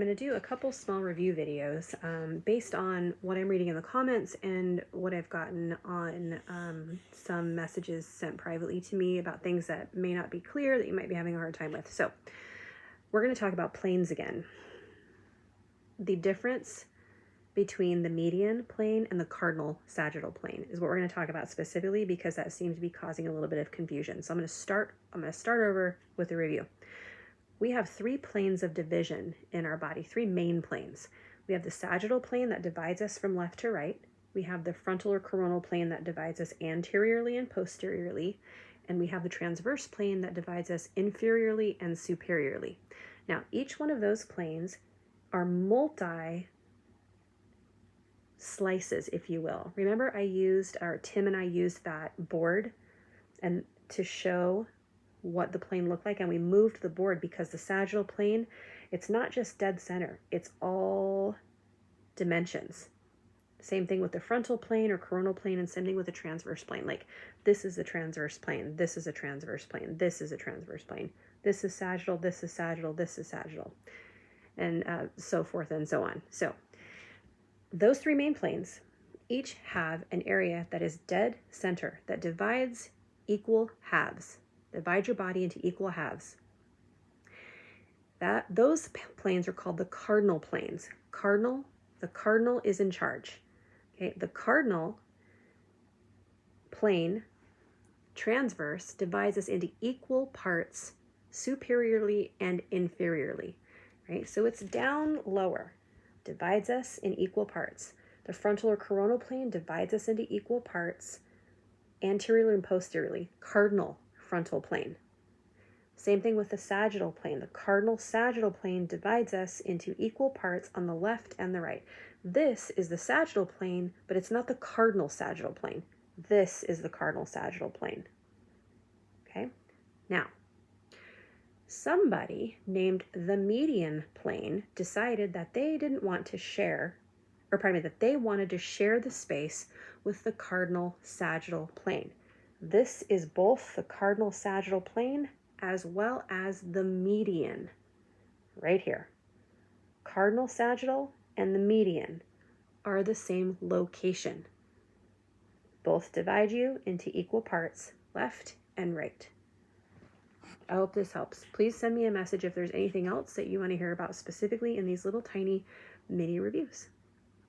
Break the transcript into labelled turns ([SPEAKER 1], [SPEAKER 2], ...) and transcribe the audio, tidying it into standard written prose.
[SPEAKER 1] I'm going to do a couple small review videos based on what I'm reading in the comments and what I've gotten on some messages sent privately to me about things that may not be clear that you might be having a hard time with. So we're going to talk about planes again. The difference between the median plane and the cardinal sagittal plane is what we're going to talk about specifically, because that seems to be causing a little bit of confusion. So I'm going to start over with a review. We have three planes of division in our body, three main planes. We have the sagittal plane that divides us from left to right. We have the frontal or coronal plane that divides us anteriorly and posteriorly. And we have the transverse plane that divides us inferiorly and superiorly. Now, each one of those planes are multi slices, if you will. Remember Tim and I used that board and to show what the plane looked like, and we moved the board because the sagittal plane, it's not just dead center, it's all dimensions. Same thing with the frontal plane or coronal plane, and same thing with the transverse plane. Like, this is the transverse plane, this is a transverse plane, this is a transverse plane, this is sagittal, this is sagittal, this is sagittal, and so forth and so on. So those three main planes each have an area that is dead center, that divides equal halves. Divide your body into equal halves. Those planes are called the cardinal planes. The cardinal is in charge. Okay, the cardinal plane, transverse, divides us into equal parts, superiorly and inferiorly. Right? So it's down lower, divides us in equal parts. The frontal or coronal plane divides us into equal parts, anteriorly and posteriorly. Cardinal frontal plane. Same thing with the sagittal plane. The cardinal sagittal plane divides us into equal parts on the left and the right. This is the sagittal plane, but it's not the cardinal sagittal plane. This is the cardinal sagittal plane. Okay? Now, somebody named the median plane decided that they didn't want to share, that they wanted to share the space with the cardinal sagittal plane. This is both the cardinal sagittal plane as well as the median, right here. Cardinal sagittal and the median are the same location. Both divide you into equal parts, left and right. I hope this helps. Please send me a message if there's anything else that you want to hear about specifically in these little tiny mini reviews.